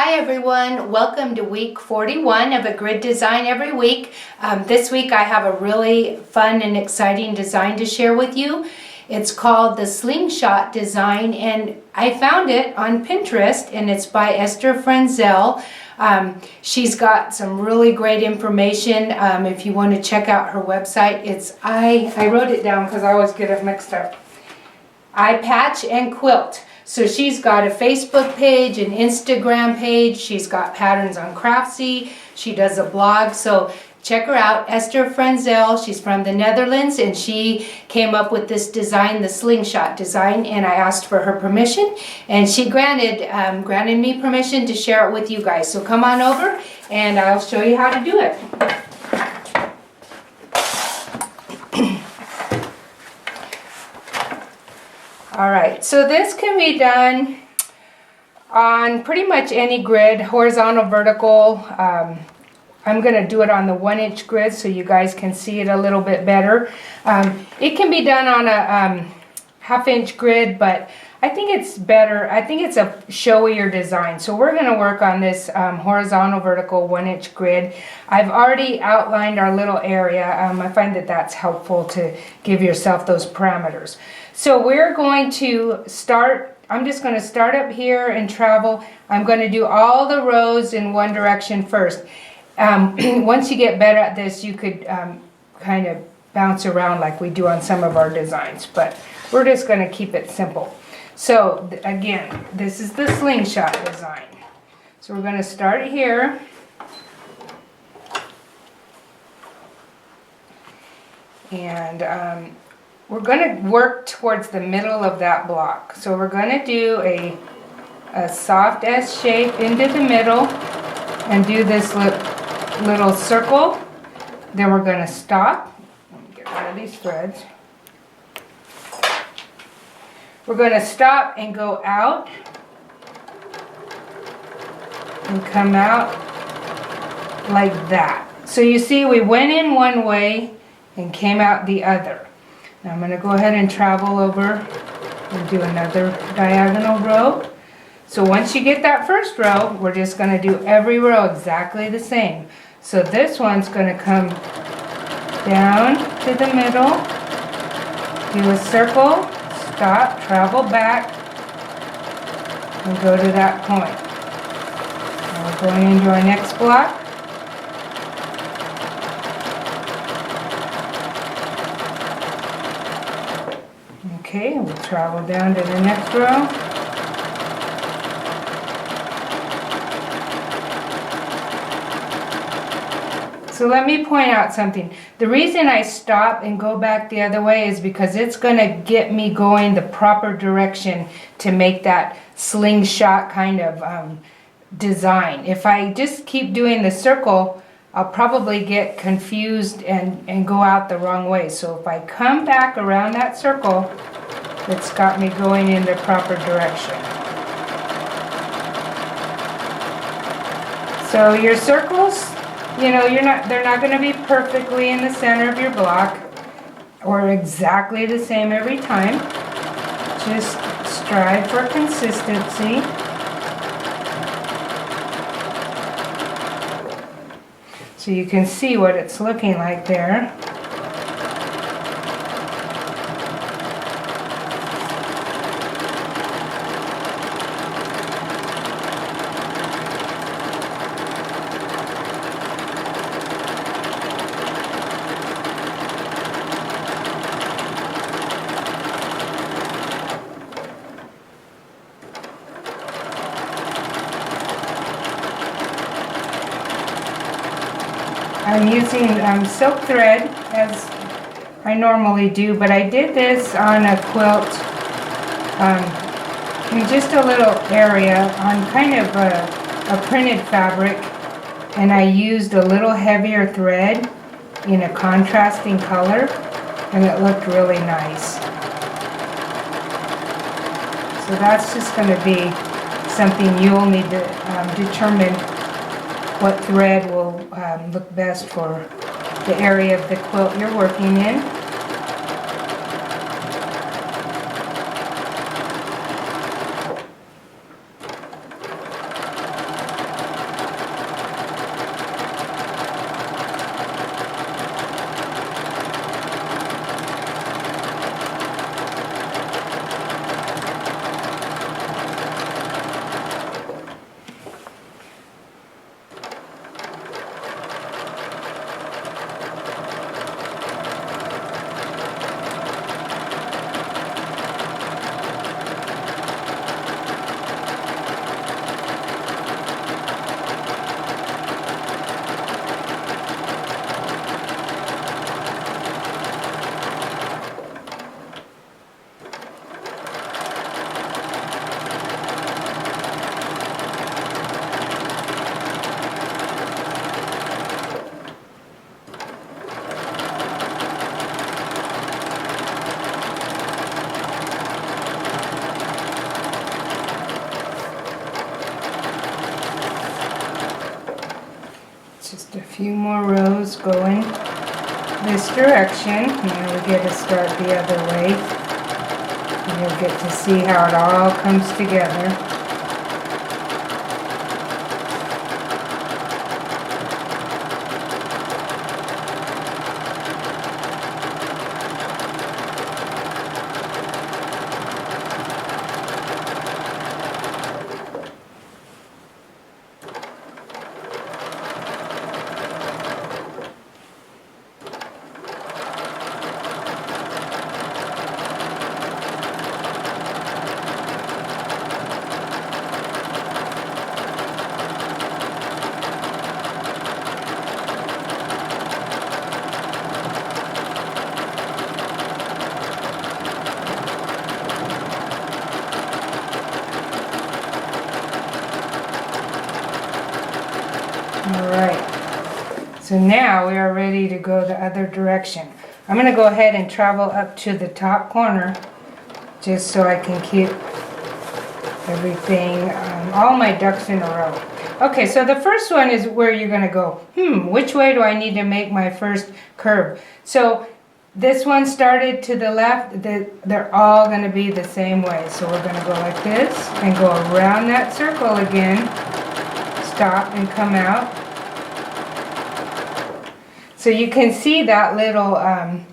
Hi everyone, welcome to week 41 of A Grid Design Every Week. This week I have a really fun and exciting design to share with you. It's called the Slingshot Design and I found it on Pinterest and it's by Esther Frenzel. She's got some really great information. If you want to check out her website, I wrote it down because I always get it mixed up. I patch and quilt. So she's got a Facebook page, an Instagram page, she's got patterns on Craftsy, she does a blog, so check her out, Esther Frenzel. She's from the Netherlands and she came up with this design, the Slingshot Design, and I asked for her permission and she granted me permission to share it with you guys. So come on over and I'll show you how to do it. Alright, so this can be done on pretty much any grid, horizontal, vertical. I'm going to do it on the 1-inch grid so you guys can see it a little bit better. It can be done on a half-inch grid, but I think it's better. I think it's a showier design. So we're going to work on this horizontal, vertical 1-inch grid. I've already outlined our little area. I find that that's helpful to give yourself those parameters. So we're going to start, I'm just going to start up here and travel. I'm going to do all the rows in one direction first. Once you get better at this, you could kind of bounce around like we do on some of our designs, but we're just going to keep it simple. So again, this is the Slingshot Design. So we're going to start here. And we're going to work towards the middle of that block. So we're going to do a soft S shape into the middle and do this little circle. Then we're going to stop. Let me get rid of these threads. We're going to stop and go out and come out like that. So you see we went in one way and came out the other. Now I'm going to go ahead and travel over and do another diagonal row. So once you get that first row, we're just going to do every row exactly the same. So this one's going to come down to the middle, do a circle, stop, travel back, and go to that point. Now we're going into our next block. Okay, we'll travel down to the next row. So let me point out something. The reason I stop and go back the other way is because it's going to get me going the proper direction to make that slingshot kind of design. If I just keep doing the circle, I'll probably get confused and go out the wrong way. So if I come back around that circle, it's got me going in the proper direction. So your circles, you know, they're not going to be perfectly in the center of your block or exactly the same every time. Just strive for consistency. So you can see what it's looking like there. I'm using silk thread as I normally do, but I did this on a quilt in just a little area on kind of a printed fabric, and I used a little heavier thread in a contrasting color and it looked really nice. So that's just going to be something you'll need to determine what thread will look best for the area of the quilt you're working in. few more rows going this direction, and then we get to start the other way. And you'll get to see how it all comes together. Alright, so now we are ready to go the other direction. I'm going to go ahead and travel up to the top corner just so I can keep everything, all my ducks in a row. Okay, so the first one is where you're going to go, which way do I need to make my first curve? So this one started to the left, they're all going to be the same way. So we're going to go like this and go around that circle again, stop and come out. So you can see that little, I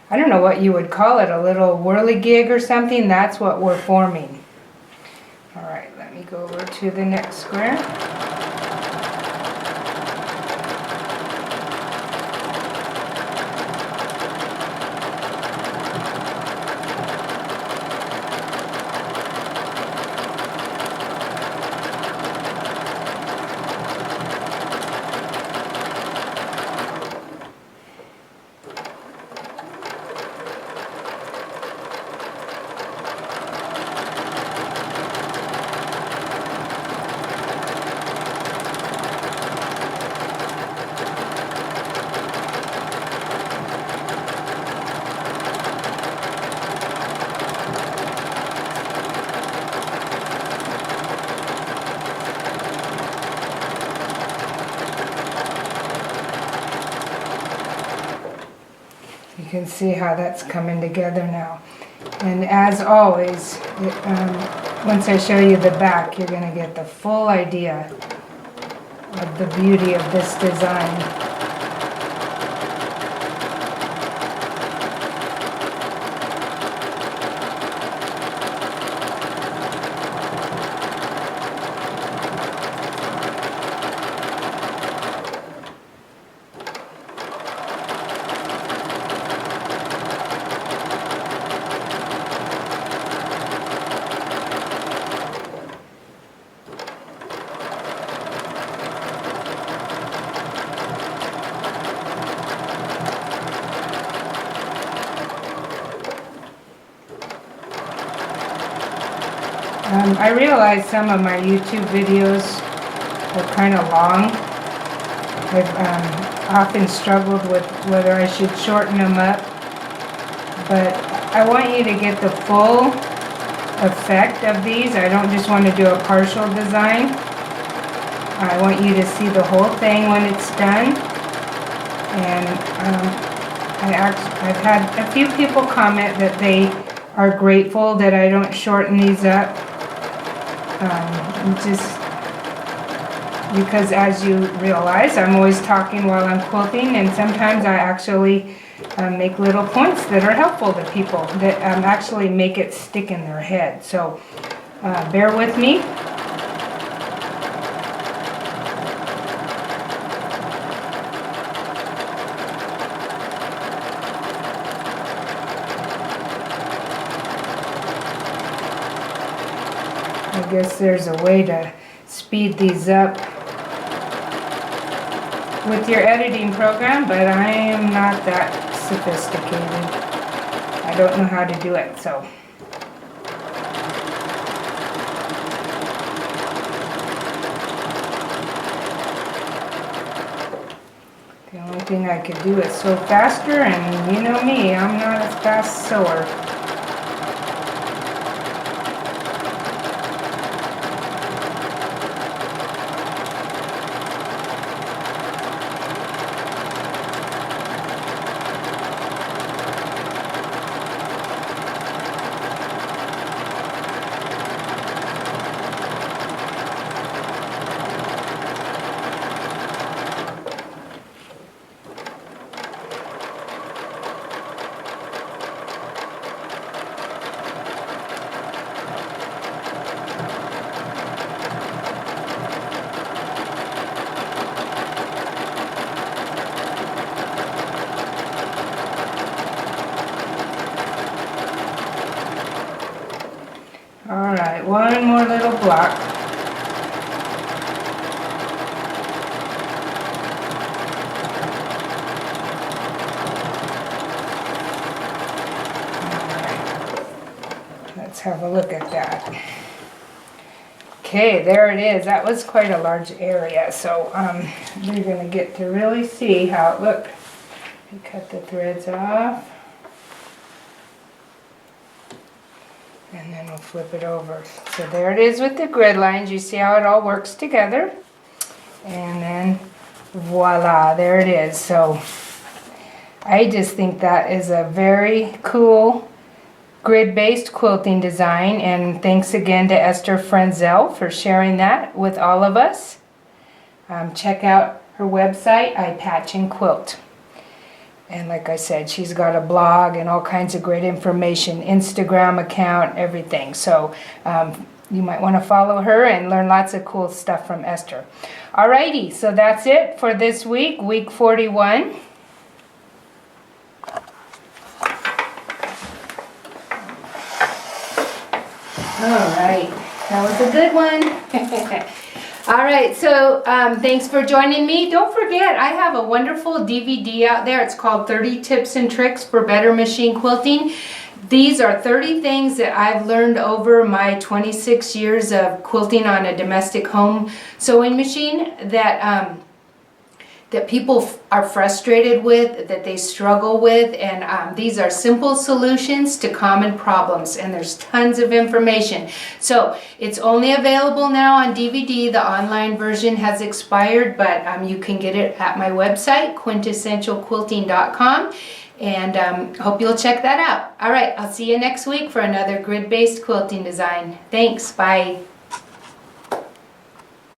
don't know what you would call it, a little whirligig or something. That's what we're forming. Alright, let me go over to the next square. You can see how that's coming together now. And as always, once I show you the back, you're going to get the full idea of the beauty of this design. I realize some of my YouTube videos are kind of long. I've often struggled with whether I should shorten them up, but I want you to get the full effect of these. I don't just want to do a partial design. I want you to see the whole thing when it's done. And I've had a few people comment that they are grateful that I don't shorten these up. Just because, as you realize, I'm always talking while I'm quilting, and sometimes I actually make little points that are helpful to people that actually make it stick in their head. So bear with me. I guess there's a way to speed these up with your editing program, but I am not that sophisticated. I don't know how to do it, so. The only thing I could do is sew faster, and you know me, I'm not a fast sewer. get one more little block. Let's have a look at that. Okay, there it is. That was quite a large area, so you're going to get to really see how it looked. You cut the threads off, and then we'll flip it over. So there it is with the grid lines. You see how it all works together, and then voila, there it is. So I just think that is a very cool grid-based quilting design, and thanks again to Esther Frenzel for sharing that with all of us. Check out her website, I Patch and Quilt. And like I said, she's got a blog and all kinds of great information, Instagram account, everything. So you might want to follow her and learn lots of cool stuff from Esther. Alrighty, so that's it for this week, week 41. Alright, that was a good one. Alright, so thanks for joining me. Don't forget, I have a wonderful DVD out there. It's called 30 Tips and Tricks for Better Machine Quilting. These are 30 things that I've learned over my 26 years of quilting on a domestic home sewing machine that people are frustrated with, that they struggle with, and these are simple solutions to common problems, and there's tons of information. So it's only available now on DVD. The online version has expired, but you can get it at my website, quintessentialquilting.com, and hope you'll check that out. All right, I'll see you next week for another grid-based quilting design. Thanks, bye.